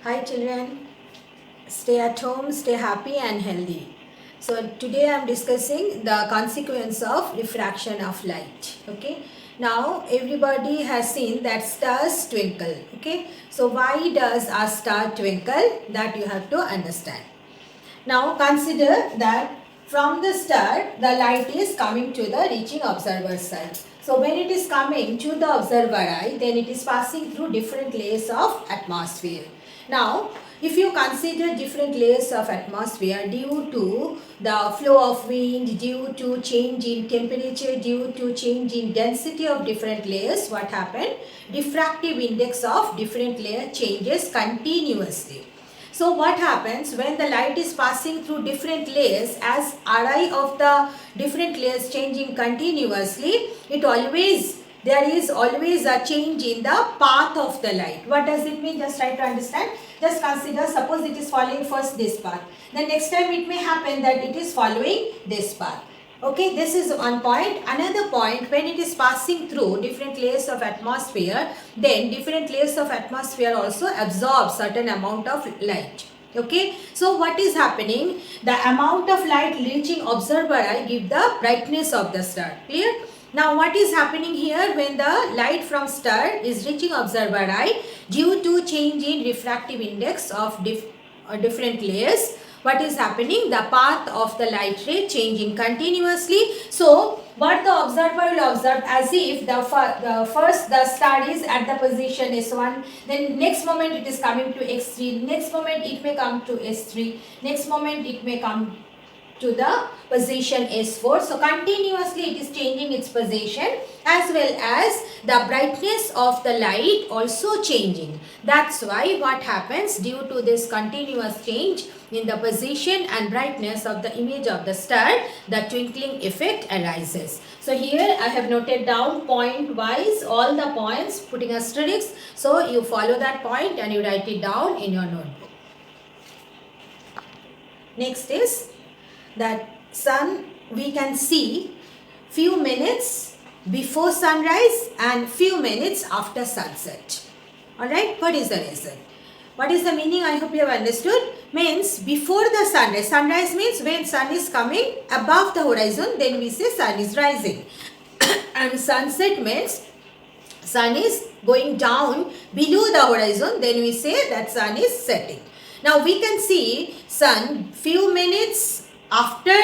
Hi children, stay at home, stay happy and healthy. So today I am discussing the consequence of refraction of light. Okay. Now everybody has seen that stars twinkle. Okay. So why does a star twinkle? That you have to understand. Now consider that from the star the light is coming to the reaching observer side. So when it is coming to the observer eye, then it is passing through different layers of atmosphere. Now if you consider different layers of atmosphere due to the flow of wind, due to change in temperature, due to change in density of different layers, what happened? Diffractive index of different layer changes continuously. So what happens when the light is passing through different layers, as array of the different layers changing continuously, there is always a change in the path of the light. What does it mean? Just try to understand. Just consider, suppose it is following first this path. Then next time it may happen that it is following this path. Okay, this is one point. Another point, when it is passing through different layers of atmosphere, then different layers of atmosphere also absorb certain amount of light. Okay, so what is happening? The amount of light reaching observer eye give the brightness of the star. Clear? Now what is happening here when the light from star is reaching observer eye due to change in refractive index of different layers? What is happening? The path of the light ray changing continuously. So what the observer will observe, as if first the star is at the position S1, then next moment it is coming to X3, next moment it may come to S3, next moment it may come to the position S4. So continuously it is changing its position, as well as the brightness of the light also changing. That's why what happens, due to this continuous change in the position and brightness of the image of the star, the twinkling effect arises. So here I have noted down point wise all the points, putting asterisks. So you follow that point and you write it down in your notebook. Next is that sun we can see few minutes before sunrise and few minutes after sunset. Alright, what is the reason? What is the meaning? I hope you have understood. Means before the sunrise. Sunrise means when sun is coming above the horizon, then we say sun is rising. And sunset means sun is going down below the horizon, then we say that sun is setting. Now we can see sun few minutes after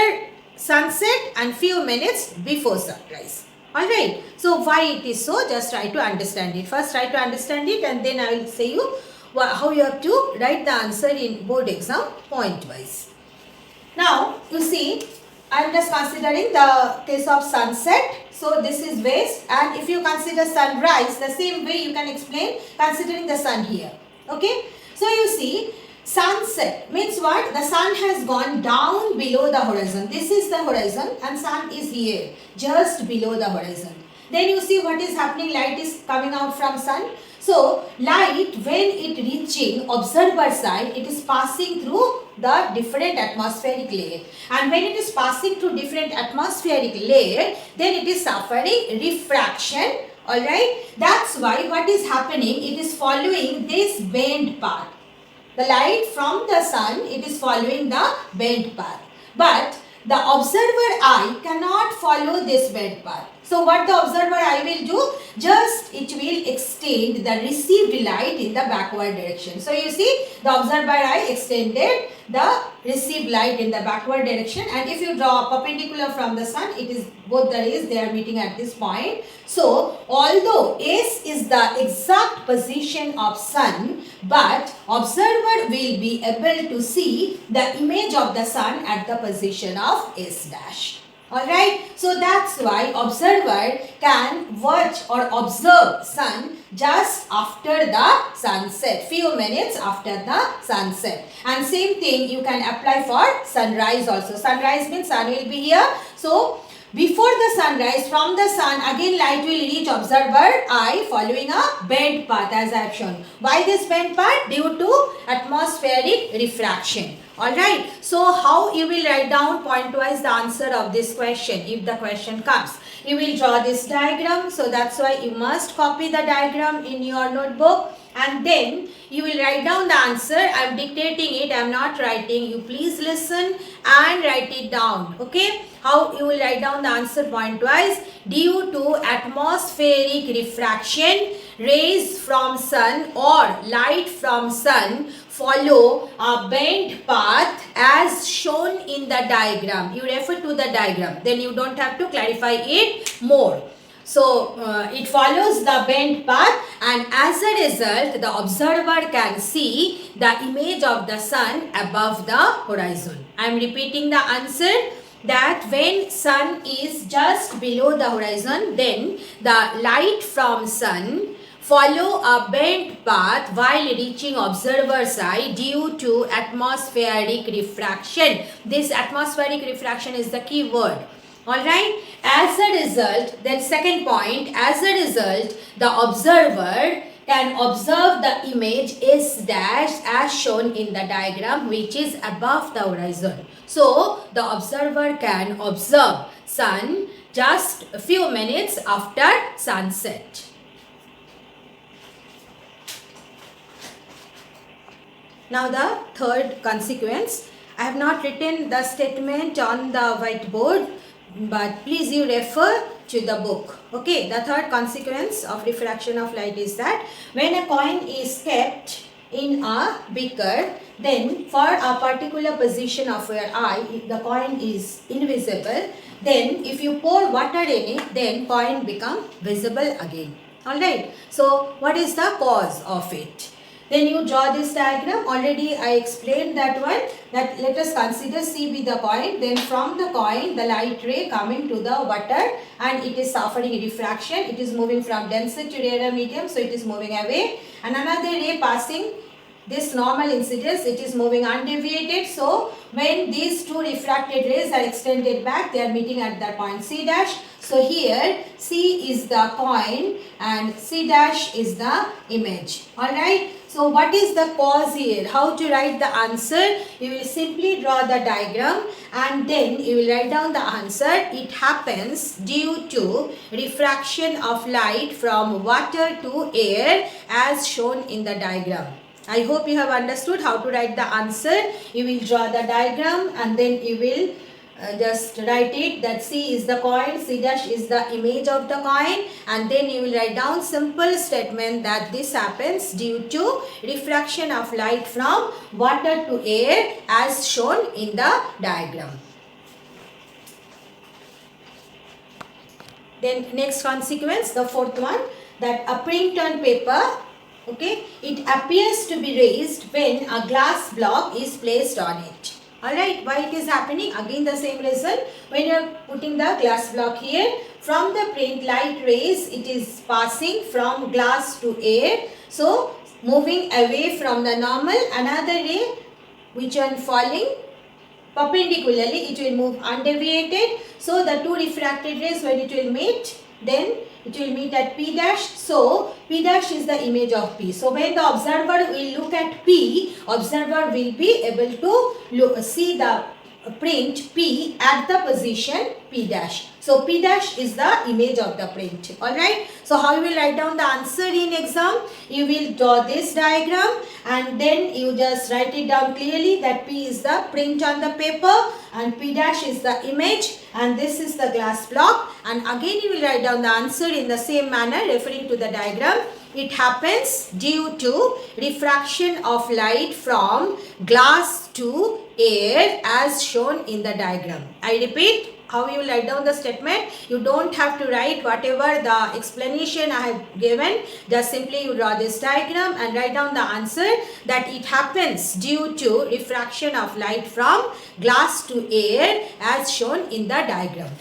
sunset and few minutes before sunrise. Alright, so why it is so? Just try to understand it. First try to understand it and then I will say you how you have to write the answer in board exam point wise. Now you see, I am just considering the case of sunset. So this is west, and if you consider sunrise, the same way you can explain considering the sun here. Okay, so you see, sunset means what? The sun has gone down below the horizon. This is the horizon and sun is here, just below the horizon. Then you see what is happening, light is coming out from sun. So light, when it reaching observer side, it is passing through the different atmospheric layer. And when it is passing through different atmospheric layer, then it is suffering refraction. Alright, that's why what is happening, it is following this bent path. The light from the sun, it is following the bent path. But the observer eye cannot follow this bent path. So what the observer eye will do? Just it will extend the received light in the backward direction. So you see, the observer eye extended the received light in the backward direction, and if you draw a perpendicular from the sun, it is both the rays, they are meeting at this point. So although S is the exact position of sun, but observer will be able to see the image of the sun at the position of S dash. Alright, so that's why observer can watch or observe sun just after the sunset, few minutes after the sunset. And same thing you can apply for sunrise also. Sunrise means sun will be here. So before the sunrise, from the sun again light will reach observer eye following a bent path as I have shown. Why this bent path? Due to atmospheric refraction. Alright, so how you will write down pointwise the answer of this question if the question comes. You will draw this diagram, so that's why you must copy the diagram in your notebook and then you will write down the answer. I am dictating it, I am not writing. You please listen and write it down. Okay, how you will write down the answer pointwise. Due to atmospheric refraction, rays from sun or light from sun follow a bent path as shown in the diagram. You refer to the diagram, then you don't have to clarify it more. So it follows the bent path, and as a result the observer can see the image of the sun above the horizon. I am repeating the answer, that when sun is just below the horizon, then the light from sun follow a bent path while reaching observer's eye due to atmospheric refraction. This atmospheric refraction is the key word. Alright, as a result, then second point, as a result, the observer can observe the image S dash as shown in the diagram, which is above the horizon. So, the observer can observe sun just a few minutes after sunset. Now the third consequence. I have not written the statement on the whiteboard, but please you refer to the book. Okay, the third consequence of refraction of light is that when a coin is kept in a beaker, then for a particular position of your eye, if the coin is invisible, then if you pour water in it, then coin become visible again. Alright, so what is the cause of it? Then you draw this diagram. Already I explained that one. That let us consider C be the coin. Then from the coin, the light ray coming to the water, and it is suffering refraction. It is moving from denser to rarer medium, so it is moving away. And another ray passing this normal incidence, it is moving undeviated. So when these two refracted rays are extended back, they are meeting at the point C dash. So here C is the coin and C dash is the image. Alright. So what is the cause here? How to write the answer? You will simply draw the diagram and then you will write down the answer. It happens due to refraction of light from water to air as shown in the diagram. I hope you have understood how to write the answer. You will draw the diagram and then you will just write it that C is the coin, C dash is the image of the coin, and then you will write down simple statement that this happens due to refraction of light from water to air as shown in the diagram. Then next consequence, the fourth one, that a print on paper, okay, it appears to be raised when a glass block is placed on it. Alright, why it is happening? Again the same reason. When you are putting the glass block here, from the print light rays, it is passing from glass to air. So, moving away from the normal, another ray which one falling perpendicularly, it will move undeviated. So, the two refracted rays, when it will meet, then it will meet at P dash. So, P dash is the image of P. So, when the observer will look at P, observer will be able to see the print P at the position P dash. So, P dash is the image of the print. Alright. So, how you will write down the answer in exam? You will draw this diagram and then you just write it down clearly that P is the print on the paper and P dash is the image and this is the glass block, and again you will write down the answer in the same manner referring to the diagram. It happens due to refraction of light from glass to air as shown in the diagram. I repeat, how you write down the statement. You don't have to write whatever the explanation I have given. Just simply you draw this diagram and write down the answer that it happens due to refraction of light from glass to air as shown in the diagram.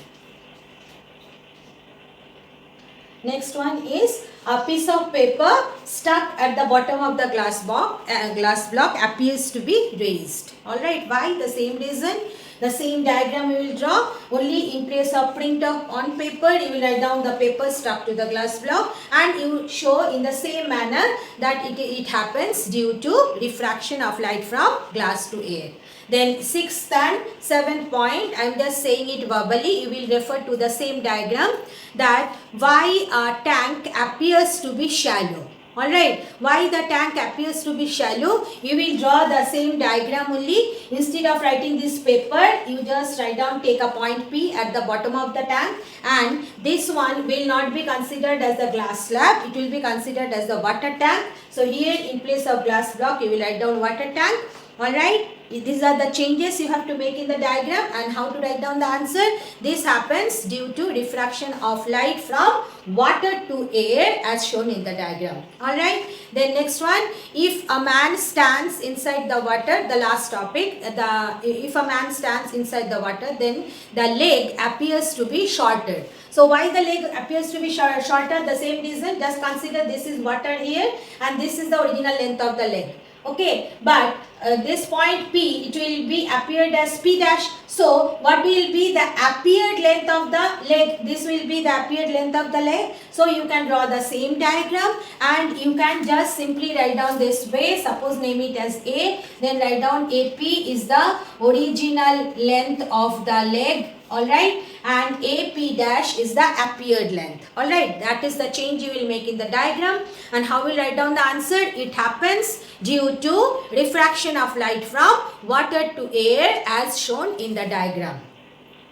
Next one is a piece of paper stuck at the bottom of the glass block appears to be raised. Alright, why? The same reason. The same diagram you will draw, only in place of print on paper, you will write down the paper stuck to the glass block and you show in the same manner that it happens due to refraction of light from glass to air. Then 6th and 7th point, I am just saying it verbally, you will refer to the same diagram, that why a tank appears to be shallow. Alright, why the tank appears to be shallow? You will draw the same diagram only. Instead of writing this paper, you just write down, take a point P at the bottom of the tank, and this one will not be considered as the glass slab, it will be considered as the water tank. So here in place of glass block, you will write down water tank. Alright, these are the changes you have to make in the diagram, and how to write down the answer. This happens due to refraction of light from water to air as shown in the diagram. Alright, then next one, if a man stands inside the water, the last topic, if a man stands inside the water, then the leg appears to be shorter. So why the leg appears to be shorter? The same reason, just consider this is water here and this is the original length of the leg. Okay, but this point P, it will be appeared as P dash. So what will be the appeared length of the leg? This will be the appeared length of the leg. So you can draw the same diagram and you can just simply write down this way. Suppose name it as A, then write down AP is the original length of the leg. Alright, and AP dash is the appeared length. Alright, that is the change you will make in the diagram. And how will write down the answer? It happens due to refraction of light from water to air as shown in the diagram.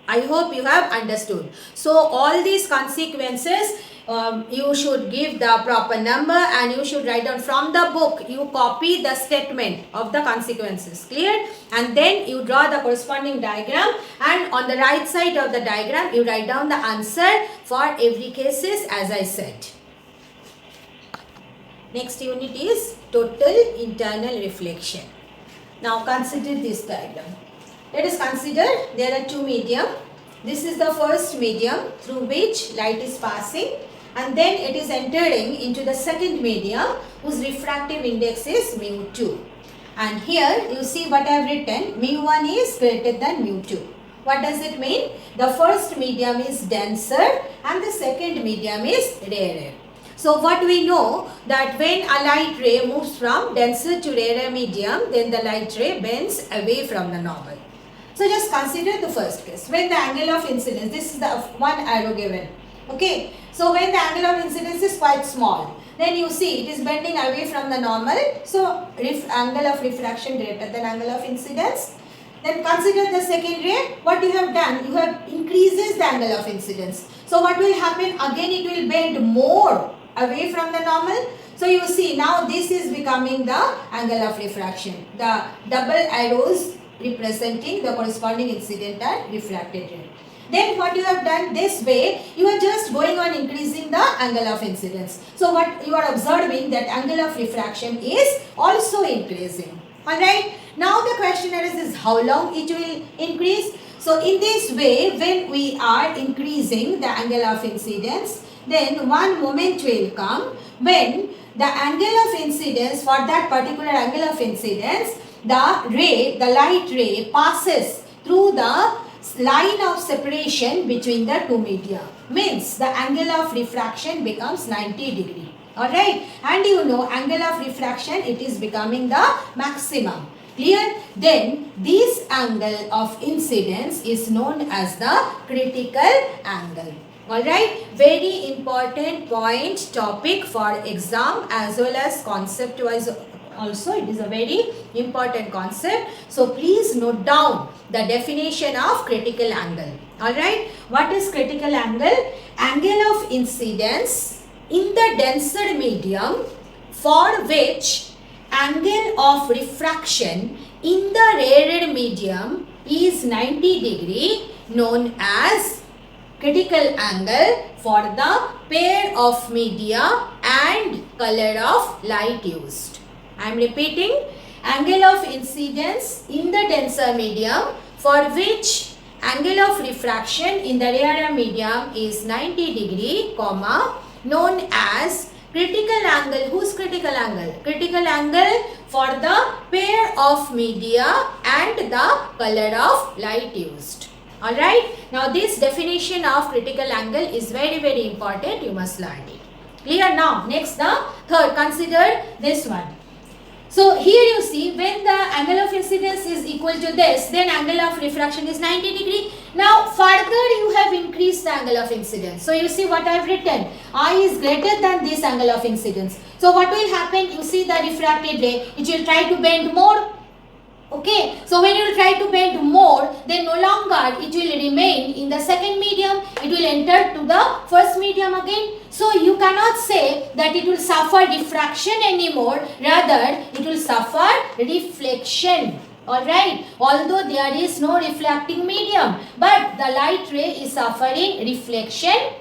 I hope you have understood. So all these consequences, you should give the proper number and you should write down from the book. You copy the statement of the consequences. Clear? And then you draw the corresponding diagram, and on the right side of the diagram you write down the answer for every cases as I said. Next unit is total internal reflection. Now consider this diagram. Let us consider there are two medium. This is the first medium through which light is passing, and then it is entering into the second medium whose refractive index is mu2. And here you see what I have written, mu1 is greater than mu2. What does it mean? The first medium is denser and the second medium is rarer. So what we know, that when a light ray moves from denser to rarer medium, then the light ray bends away from the normal. So just consider the first case. When the angle of incidence, this is the one arrow given. Okay. So when the angle of incidence is quite small, then you see it is bending away from the normal. So angle of refraction greater than angle of incidence. Then consider the second ray. What you have done? You have increases the angle of incidence. So what will happen? Again it will bend more away from the normal. So you see now this is becoming the angle of refraction. The double arrows representing the corresponding incident and refracted ray. Then what you have done this way, you are just going on increasing the angle of incidence. So what you are observing, that angle of refraction is also increasing. Alright. Now the question is how long it will increase. So in this way, when we are increasing the angle of incidence, then one moment will come when the angle of incidence, for that particular angle of incidence, the light ray passes through the line of separation between the two media. Means the angle of refraction becomes 90 degree. Alright. And you know angle of refraction, it is becoming the maximum. Clear? Then this angle of incidence is known as the critical angle. Alright. Very important point, topic for exam as well as concept wise. Also, it is a very important concept. So, please note down the definition of critical angle. Alright. What is critical angle? Angle of incidence in the denser medium for which angle of refraction in the rarer medium is 90 degree, known as critical angle for the pair of media and color of light used. I am repeating, angle of incidence in the denser medium for which angle of refraction in the rarer medium is 90 degree, known as critical angle. Whose critical angle? Critical angle for the pair of media and the color of light used. Alright. Now this definition of critical angle is very important. You must learn it. Clear now? Next, the third. Consider this one. So here you see, when the angle of incidence is equal to this, then angle of refraction is 90 degree. Now further you have increased the angle of incidence. So you see what I have written, I is greater than this angle of incidence. So what will happen? You see the refracted ray, it will try to bend more. Okay, so when you will try to bend more, then no longer it will remain in the second medium, it will enter to the first medium again. So you cannot say that it will suffer diffraction anymore, rather it will suffer reflection. Alright, although there is no reflecting medium, but the light ray is suffering reflection.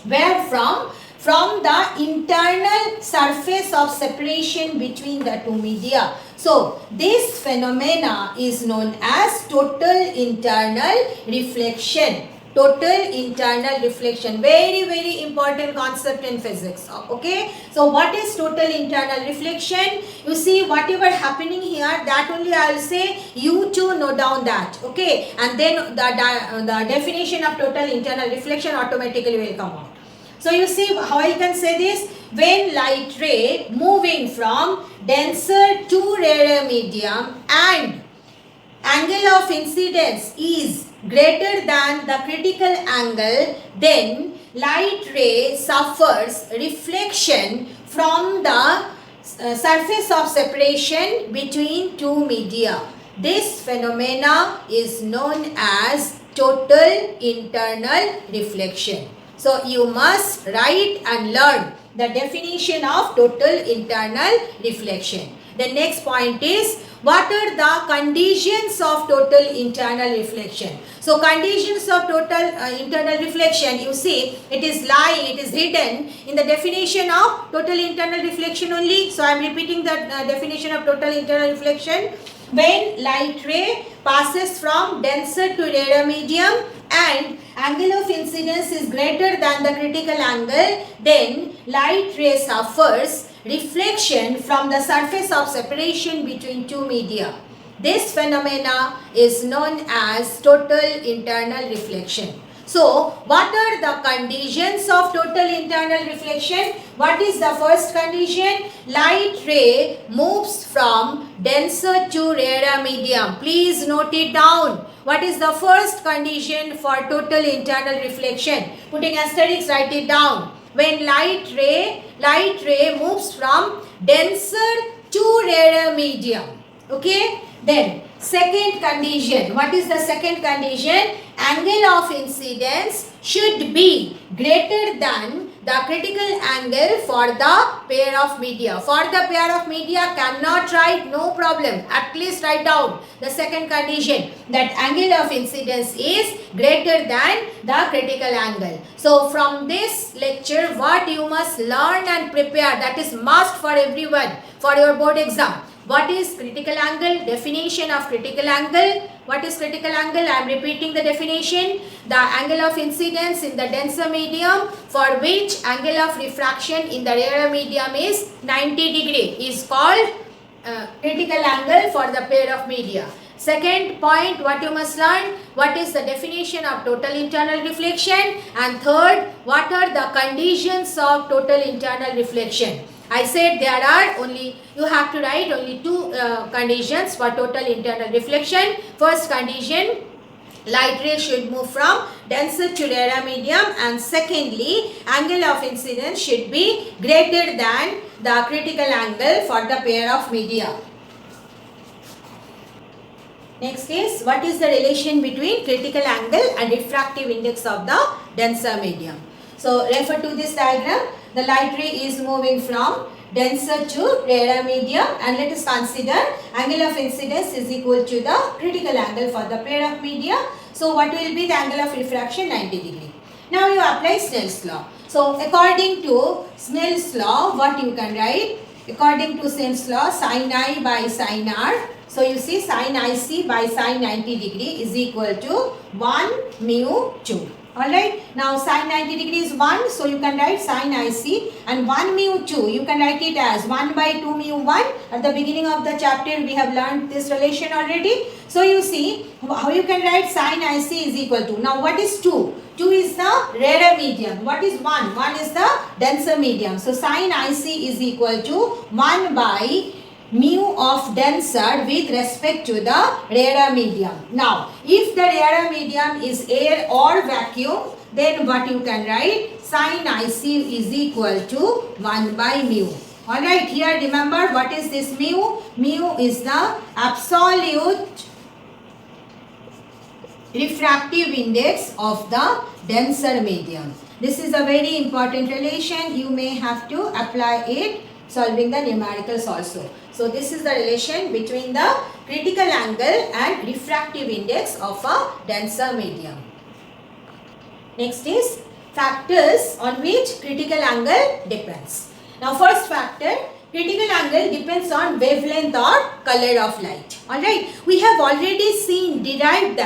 Where from? From the internal surface of separation between the two media. So, this phenomena is known as total internal reflection. Total internal reflection. Very, very important concept in physics. Okay. So, what is total internal reflection? You see, whatever happening here, that only I will say, you too note down that. Okay. And then the definition of total internal reflection automatically will come out. So you see how I can say this? When light ray moving from denser to rarer medium and angle of incidence is greater than the critical angle, then light ray suffers reflection from the surface of separation between two media. This phenomena is known as total internal reflection. So you must write and learn the definition of total internal reflection. The next point is, what are the conditions of total internal reflection? So conditions of total internal reflection, you see, it is lying, it is hidden in the definition of total internal reflection only. So I am repeating the definition of total internal reflection. When light ray passes from denser to rarer medium and angle of incidence is greater than the critical angle, then light ray suffers reflection from the surface of separation between two media. This phenomena is known as total internal reflection. So, what are the conditions of total internal reflection? What is the first condition? Light ray moves from denser to rarer medium. Please note it down. What is the first condition for total internal reflection? Putting asterisk, write it down. When light ray moves from denser to rarer medium. Okay? Then, second condition. What is the second condition? Angle of incidence should be greater than the critical angle for the pair of media. For the pair of media, cannot write, no problem. At least write down the second condition, that angle of incidence is greater than the critical angle. So from this lecture, what you must learn and prepare, that is must for everyone for your board exam. What is critical angle? Definition of critical angle. What is critical angle? I am repeating the definition. The angle of incidence in the denser medium for which angle of refraction in the rarer medium is 90 degree is called critical angle for the pair of media. Second point, what you must learn, what is the definition of total internal reflection, and third, what are the conditions of total internal reflection. I said there are only, you have to write only two conditions for total internal reflection. First condition, light ray should move from denser to rarer medium, and secondly, angle of incidence should be greater than the critical angle for the pair of media. Next is, what is the relation between critical angle and refractive index of the denser medium? So refer to this diagram. The light ray is moving from denser to rarer medium, and let us consider angle of incidence is equal to the critical angle for the pair of media. So what will be the angle of refraction? 90 degree. Now you apply Snell's law. So according to Snell's law, what you can write? According to Snell's law, sin I by sin R. So you see sin IC by sin 90 degree is equal to 1 mu 2. Alright, now sin 90 degree is 1, so you can write sin IC, and 1 mu 2, you can write it as 1 by 2 mu 1. At the beginning of the chapter, we have learned this relation already. So you see how you can write sin IC is equal to, now what is 2? 2 is the rarer medium. What is 1? 1 is the denser medium. So sin IC is equal to 1 by mu of denser with respect to the rarer medium. Now, if the rarer medium is air or vacuum, then what you can write? Sin IC is equal to 1 by mu. Alright, here remember what is this mu? Mu is the absolute refractive index of the denser medium. This is a very important relation. You may have to apply it solving the numericals also. So this is the relation between the critical angle and refractive index of a denser medium. Next is factors on which critical angle depends. Now first factor, critical angle depends on wavelength or color of light. Alright, we have already derived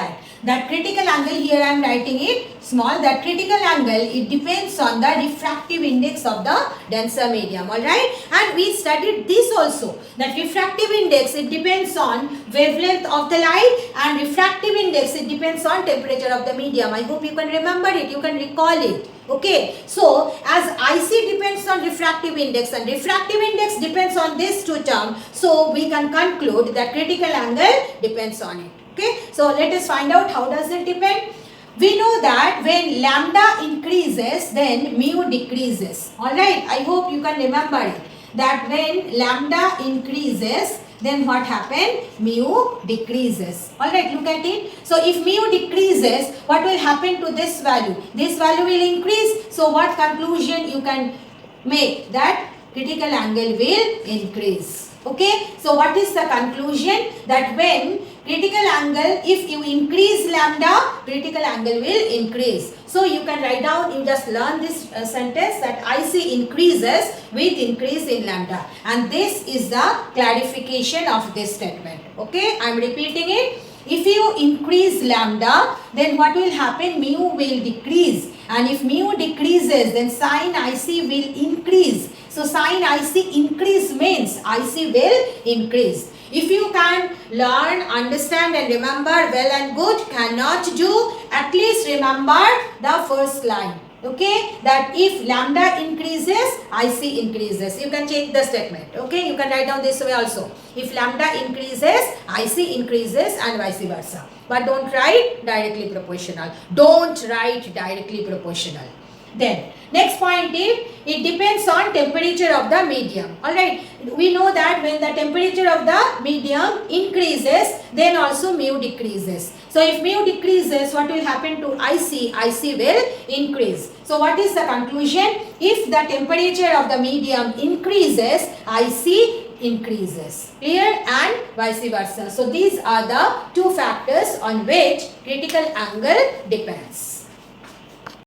that critical angle, here I am writing it small, that critical angle, it depends on the refractive index of the denser medium. Alright, and we studied this also, that refractive index, it depends on wavelength of the light, and refractive index, it depends on temperature of the medium. I hope you can remember it, you can recall it. Okay, so as IC depends on refractive index and refractive index depends on these two terms, so we can conclude that critical angle depends on it. Okay, so let us find out how does it depend. We know that when lambda increases, then mu decreases. Alright, I hope you can remember it, that when lambda increases, then what happened? Mu decreases. Alright, look at it. So if mu decreases, what will happen to this value? This value will increase. So what conclusion you can make? That critical angle will increase. Okay, so what is the conclusion? That when critical angle, if you increase lambda, critical angle will increase. So you can write down, you just learn this sentence, that IC increases with increase in lambda, and this is the clarification of this statement. Okay, I am repeating it. If you increase lambda, then what will happen? Mu will decrease, and if mu decreases, then sin IC will increase. So sin IC increase means IC will increase. If you can learn, understand and remember, well and good. Cannot do, at least remember the first line. Okay, that if lambda increases, IC increases. You can change the statement. Okay, you can write down this way also. If lambda increases, IC increases, and vice versa. But don't write directly proportional. Don't write directly proportional. Then next point is, it depends on temperature of the medium. Alright, we know that when the temperature of the medium increases, then also mu decreases. So if mu decreases, what will happen to IC? IC will increase. So what is the conclusion? If the temperature of the medium increases, IC increases. Clear? And vice versa. So these are the two factors on which critical angle depends.